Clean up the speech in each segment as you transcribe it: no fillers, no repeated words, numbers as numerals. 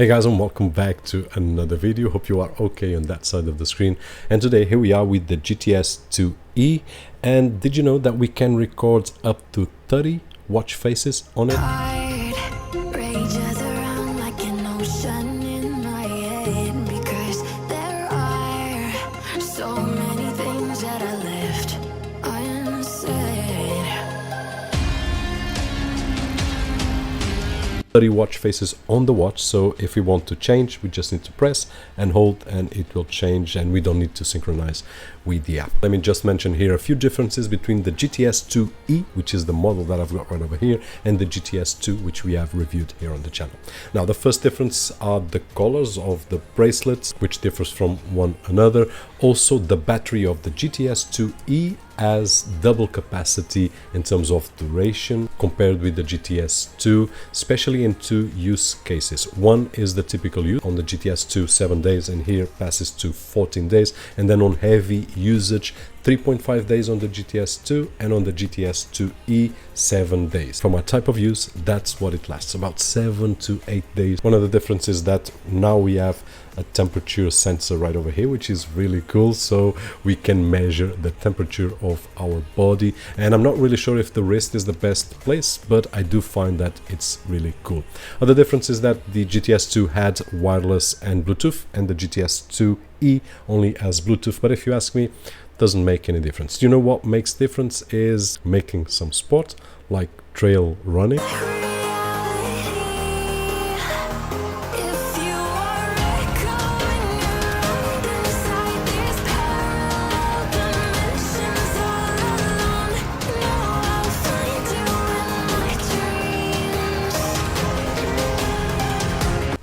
Hey guys, and welcome back to another video. Hope you are okay on that side of the screen. And today here we are with the GTS 2E. And did you know that we can record up to 30 watch faces on it? Watch faces on the watch, so if we want to change, we just need to press and hold and it will change, and we don't need to synchronize with the app. Let me just mention here a few differences between the GTS 2E, which is the model that I've got right over here, and the GTS 2, which we have reviewed here on the channel. Now, the first difference are the colors of the bracelets, which differs from one another. Also, the battery of the GTS 2E has double capacity in terms of duration compared with the GTS 2, especially in two use cases. One is the typical use on the GTS 2, 7 days, and here passes to 14 days, and then on heavy usage 3.5 days on the GTS 2, and on the GTS 2E 7 days. For my type of use, that's what it lasts, about 7 to 8 days. One of the differences is that now we have a temperature sensor right over here, which is really cool, so we can measure the temperature of our body. And I'm not really sure if the wrist is the best place, but I do find that it's really cool. Other difference is that the GTS 2 had wireless and Bluetooth, and the GTS 2E only has Bluetooth. But if you ask me, doesn't make any difference. You know what makes difference is making some sport like trail running.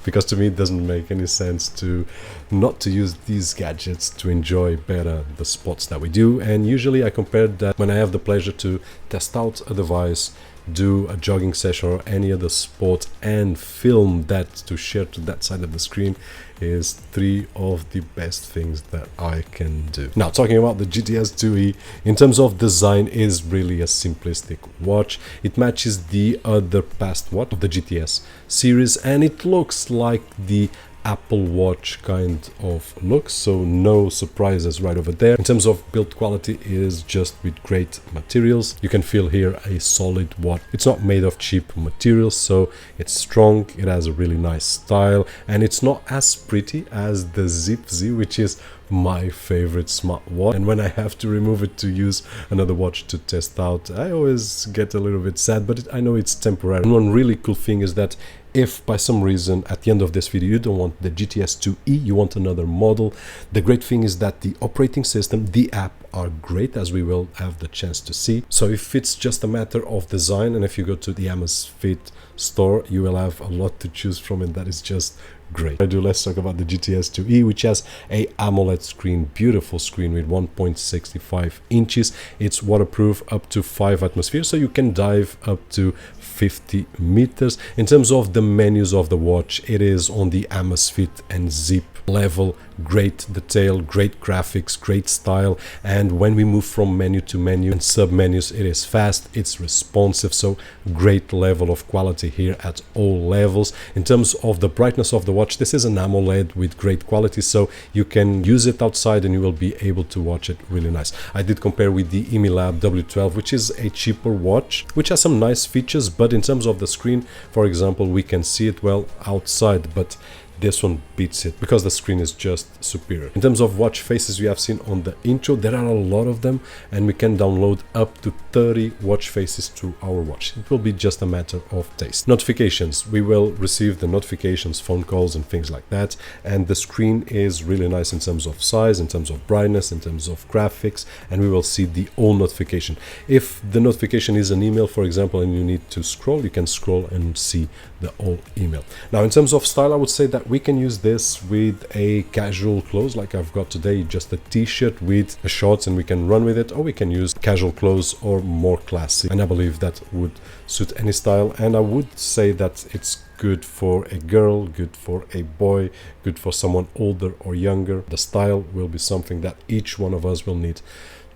Because to me it doesn't make any sense to not to use these gadgets to enjoy better the sports that we do. And usually I compare that when I have the pleasure to test out a device, do a jogging session or any other sport, and film that to share to that side of the screen, is three of the best things that I can do. Now, talking about the GTS 2E, in terms of design, is really a simplistic watch. It matches the other past watch of the GTS series, and it looks like the Apple Watch kind of look, so no surprises right over there. In terms of build quality, is just with great materials. You can feel here a solid watch. It's not made of cheap materials, so it's strong, it has a really nice style, and it's not as pretty as the Zip Z, which is my favorite smartwatch. And when I have to remove it to use another watch to test out, I always get a little bit sad, but I know it's temporary. And one really cool thing is that if by some reason at the end of this video you don't want the GTS 2E, you want another model, the great thing is that the operating system, the app are great, as we will have the chance to see. So if it's just a matter of design, and if you go to the Amazfit store, you will have a lot to choose from, and that is just great. Let's talk about the GTS 2E, which has a AMOLED screen, beautiful screen with 1.65 inches. It's waterproof up to 5 atmospheres, so you can dive up to 50 meters. In terms of the menus of the watch, it is on the Amazfit and Zip level. Great detail, great graphics, great style, and when we move from menu to menu and sub menus, it is fast, it's responsive, so great level of quality here at all levels. In terms of the brightness of the watch, this is an AMOLED with great quality, so you can use it outside and you will be able to watch it really nice. I did compare with the Imilab W12, which is a cheaper watch, which has some nice features, but in terms of the screen, for example, we can see it well outside, but this one beats it because the screen is just superior. In terms of watch faces, you have seen on the intro, there are a lot of them, and we can download up to 30 watch faces to our watch. It will be just a matter of taste. Notifications, we will receive the notifications, phone calls and things like that, and the screen is really nice in terms of size, in terms of brightness, in terms of graphics, and we will see the all notification. If the notification is an email, for example, and you need to scroll, you can scroll and see the whole email. Now, in terms of style, I would say that we can use this with a casual clothes like I've got today, just a t-shirt with a shorts, and we can run with it, or we can use casual clothes or more classy, and I believe that would suit any style. And I would say that it's good for a girl, good for a boy, good for someone older or younger. The style will be something that each one of us will need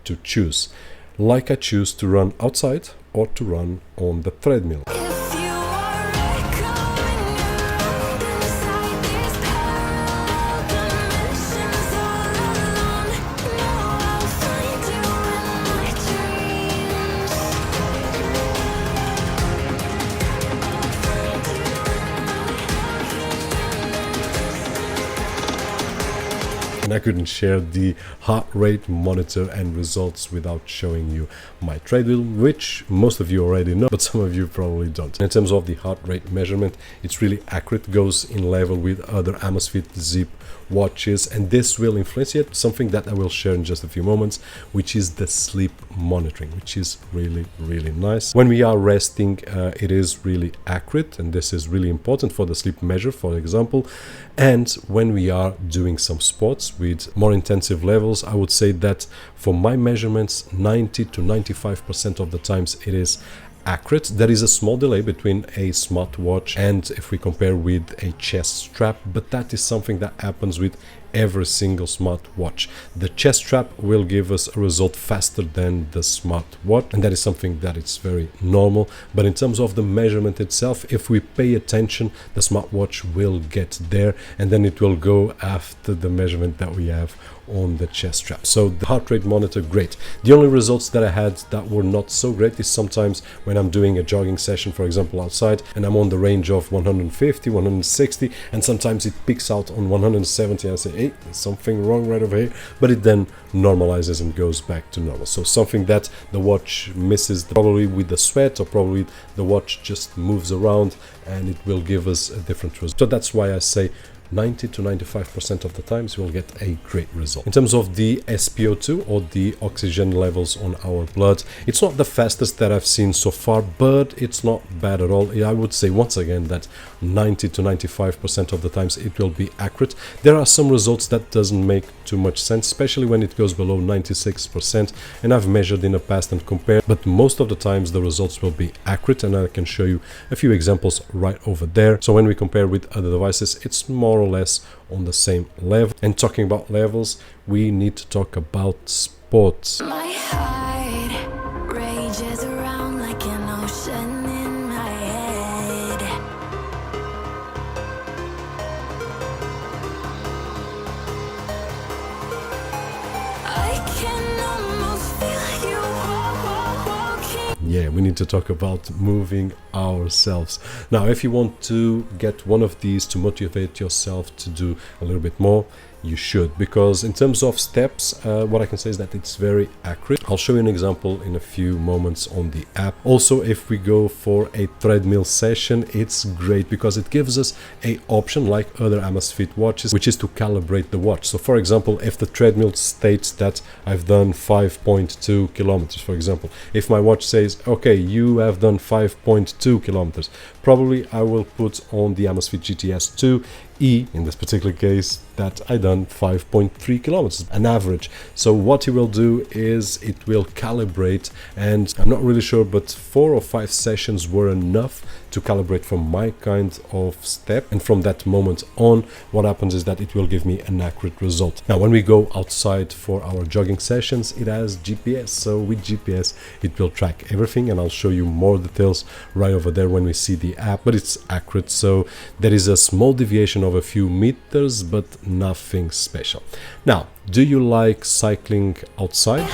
to choose, like I choose to run outside or to run on the treadmill. If you are right, coming out inside and I couldn't share the heart rate monitor and results without showing you my treadmill, which most of you already know, but some of you probably don't. In terms of the heart rate measurement, it's really accurate, goes in level with other Amazfit Zip watches, and this will influence it, something that I will share in just a few moments, which is the sleep monitoring, which is really nice. When we are resting, it is really accurate, and this is really important for the sleep measure, for example. And when we are doing some sports with more intensive levels, I would say that for my measurements, 90 to 95% of the times it is accurate. There is a small delay between a smartwatch and if we compare with a chest strap, but that is something that happens with every single smartwatch. The chest strap will give us a result faster than the smartwatch, and that is something that it's very normal. But in terms of the measurement itself, if we pay attention, the smartwatch will get there, and then it will go after the measurement that we have on the chest strap. So the heart rate monitor, great. The only results that I had that were not so great is sometimes when I'm doing a jogging session, for example, outside, and I'm on the range of 150, 160, and sometimes it peaks out on 170, and I say, hey, there's something wrong right over here, but it then normalizes and goes back to normal. So something that the watch misses, probably with the sweat, or probably the watch just moves around, and it will give us a different result. So that's why I say 90 to 95% of the times we'll get a great result. In terms of the SpO2, or the oxygen levels on our blood, it's not the fastest that I've seen so far, but it's not bad at all. I would say once again that 90 to 95% of the times it will be accurate. There are some results that doesn't make too much sense, especially when it goes below 96%, and I've measured in the past and compared, but most of the times the results will be accurate, and I can show you a few examples right over there. So when we compare with other devices, it's more or less on the same level. And talking about levels, we need to talk about sports. My heart rages around like an ocean in my head. I can almost feel you walking. Yeah, we need to talk about moving ourselves. Now, if you want to get one of these to motivate yourself to do a little bit more, you should, because in terms of steps, what I can say is that it's very accurate. I'll show you an example in a few moments on the app. Also, if we go for a treadmill session, it's great because it gives us a option like other Amazfit watches, which is to calibrate the watch. So for example, if the treadmill states that I've done 5.2 kilometers, for example, if my watch says, okay, you have done 5.2 kilometers, probably I will put on the Amazfit GTS 2E, in this particular case, that I done 5.3 kilometers, an average. So what it will do is it will calibrate, and I'm not really sure, but 4 or 5 sessions were enough to calibrate from my kind of step, and from that moment on, what happens is that it will give me an accurate result. Now, when we go outside for our jogging sessions, it has GPS, so with GPS it will track everything, and I'll show you more details right over there when we see the app, but it's accurate. So there is a small deviation of a few meters, but nothing special. Now, do you like cycling outside?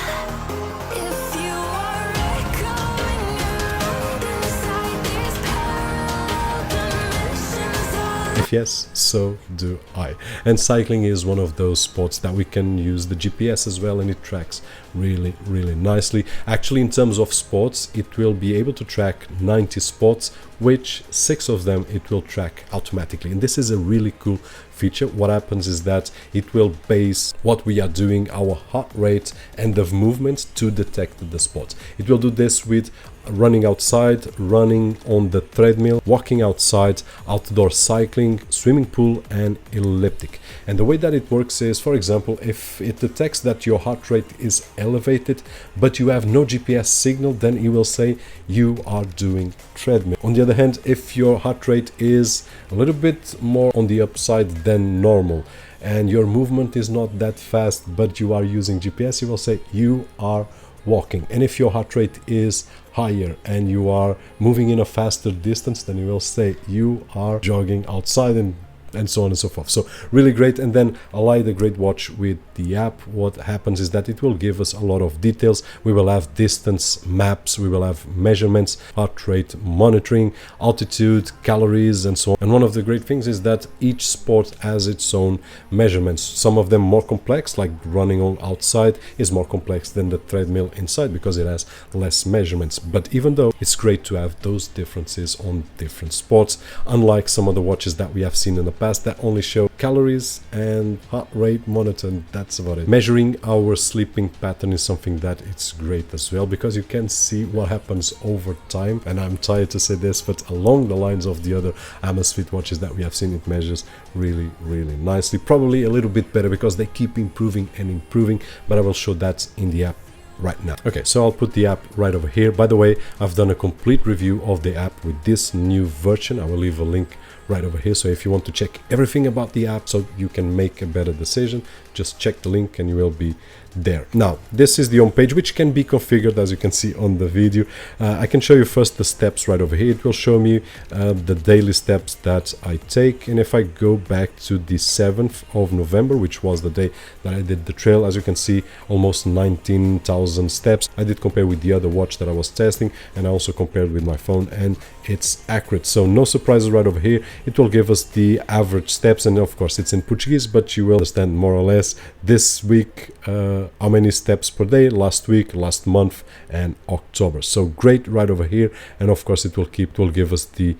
If you are echoing around inside these parallel dimensions. If yes, so do I. And cycling is one of those sports that we can use the GPS as well, and it tracks really nicely. Actually, in terms of sports, it will be able to track 90 sports, which 6 of them it will track automatically. And this is a really cool feature. What happens is that it will base what we are doing, our heart rate and the movement, to detect the sports. It will do this with running outside, running on the treadmill, walking outside, outdoor cycling, swimming pool, and elliptic. And the way that it works is, for example, if it detects that your heart rate is elevated but you have no GPS signal, then it will say you are doing treadmill. On the other hand, if your heart rate is a little bit more on the upside than normal and your movement is not that fast but you are using GPS, it will say you are walking. And if your heart rate is higher and you are moving in a faster distance, then it will say you are jogging outside. And and so on and so forth. So really great. And then ally the great watch with the app, what happens is that it will give us a lot of details. We will have distance maps, we will have measurements, heart rate monitoring, altitude, calories, and so on. And one of the great things is that each sport has its own measurements. Some of them more complex, like running on outside is more complex than the treadmill inside because it has less measurements. But even though it's great to have those differences on different sports, unlike some of the watches that we have seen in the past that only show calories and heart rate monitor, and that's about it. Measuring our sleeping pattern is something that it's great as well, because you can see what happens over time. And I'm tired to say this, but along the lines of the other Amazfit watches that we have seen, it measures really nicely. Probably a little bit better because they keep improving and improving, but I will show that in the app right now. Okay, so I'll put the app right over here. By the way, I've done a complete review of the app with this new version. I will leave a link right over here, so if you want to check everything about the app so you can make a better decision, just check the link and you will be there. Now, this is the home page, which can be configured as you can see on the video. I can show you first the steps right over here. It will show me the daily steps that I take, and if I go back to the 7th of November, which was the day that I did the trail, as you can see, almost 19,000 steps. I did compare with the other watch that I was testing, and I also compared with my phone, and it's accurate. So no surprises right over here. It will give us the average steps, and of course it's in Portuguese, but you will understand more or less this week how many steps per day, last week, last month, and October. So great right over here. And of course it will give us the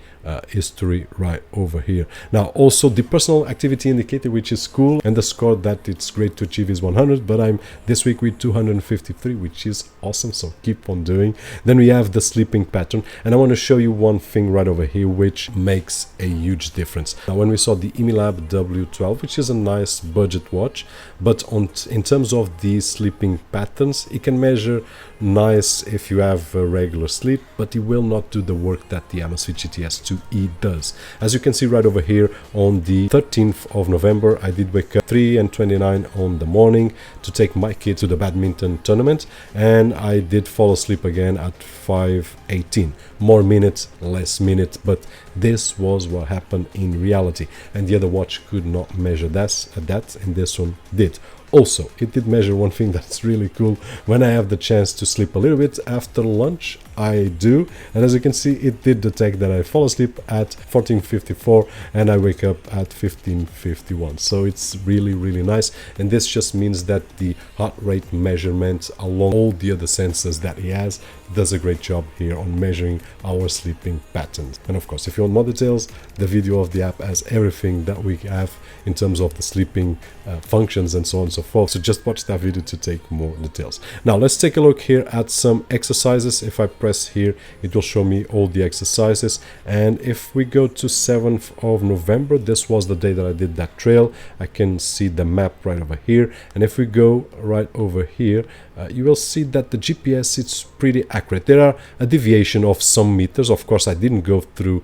history right over here. Now also the personal activity indicator, which is cool, and the score that it's great to achieve is 100, but I'm this week with 253, which is awesome, so keep on doing. Then we have the sleeping pattern, and I want to show you one thing right over here which makes a huge difference. Now when we saw the Emilab W12, which is a nice budget watch, but in terms of the sleeping patterns, it can measure nice if you have a regular sleep, but it will not do the work that the Amazfit GTS 2e does. As you can see right over here, on the 13th of November I did wake up 3:29 on the morning to take my kid to the badminton tournament, and I did fall asleep again at 5:18. More minutes, less minutes, but this was what happened in reality, and the other watch could not measure that, and this one did. Also, it did measure one thing that's really cool. When I have the chance to sleep a little bit after lunch, I do, and as you can see, it did detect that I fall asleep at 14:54 and I wake up at 15:51. So it's really nice, and this just means that the heart rate measurement along all the other sensors that he has does a great job here on measuring our sleeping patterns. And of course, if you want more details, the video of the app has everything that we have in terms of the sleeping functions and so on and so forth. So just watch that video to take more details. Now let's take a look here at some exercises. If I press here, it will show me all the exercises, and if we go to 7th of November, this was the day that I did that trail. I can see the map right over here, and if we go right over here, you will see that the GPS, it's pretty accurate. There are a deviation of some meters. Of course, I didn't go through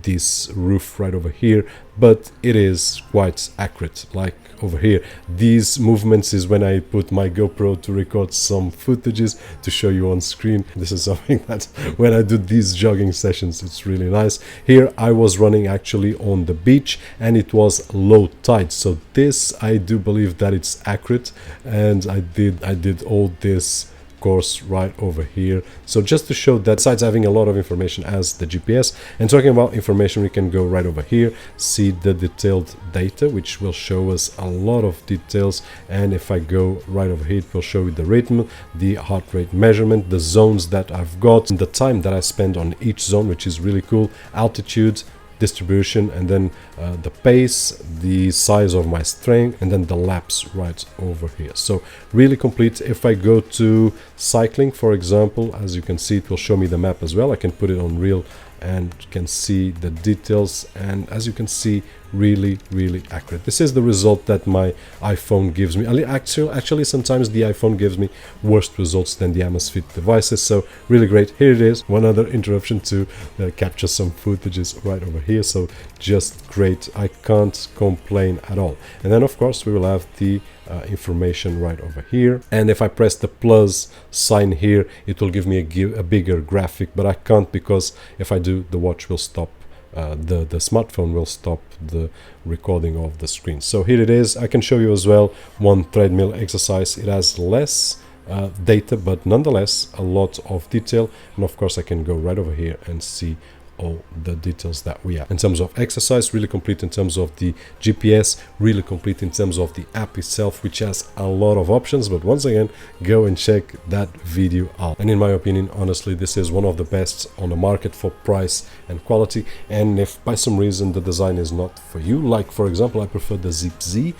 this roof right over here, but it is quite accurate. Like over here, these movements is when I put my GoPro to record some footages to show you on screen. This is something that when I do these jogging sessions, it's really nice. Here I was running actually on the beach, and it was low tide, so this I do believe that it's accurate, and I did all this course right over here. So just to show that besides having a lot of information as the GPS, and talking about information, we can go right over here, see the detailed data, which will show us a lot of details. And if I go right over here, it will show you the rhythm, the heart rate measurement, the zones that I've got, and the time that I spend on each zone, which is really cool, altitude, distribution, and then the pace, the size of my string, and then the laps right over here. So really complete. If I go to cycling, for example, as you can see, it will show me the map as well. I can put it on real and can see the details, and as you can see, really accurate. This is the result that my iPhone gives me. Actually sometimes the iPhone gives me worse results than the Amazfit devices, so really great. Here it is, one other interruption to capture some footages right over here. So just great, I can't complain at all. And then of course we will have the information right over here, and if I press the plus sign here, it will give me a bigger graphic, but I can't, because if I do, the watch will stop the smartphone will stop the recording of the screen. So here it is. I can show you as well one treadmill exercise. It has less data, but nonetheless a lot of detail, and of course I can go right over here and see all the details that we have in terms of exercise. Really complete in terms of the GPS, really complete in terms of the app itself, which has a lot of options. But once again, go and check that video out. And in my opinion, honestly, this is one of the best on the market for price and quality. And if by some reason the design is not for you, like for example I prefer the Zip Z,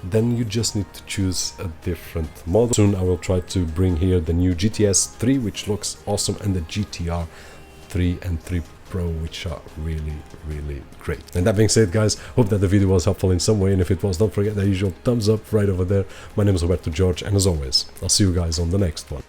then you just need to choose a different model. Soon I will try to bring here the new GTS 3, which looks awesome, and the GTR 3 and 3 Pro, which are really great. And that being said, guys, hope that the video was helpful in some way, and if it was, don't forget the usual thumbs up right over there. My name is Roberto Jorge, and as always, I'll see you guys on the next one.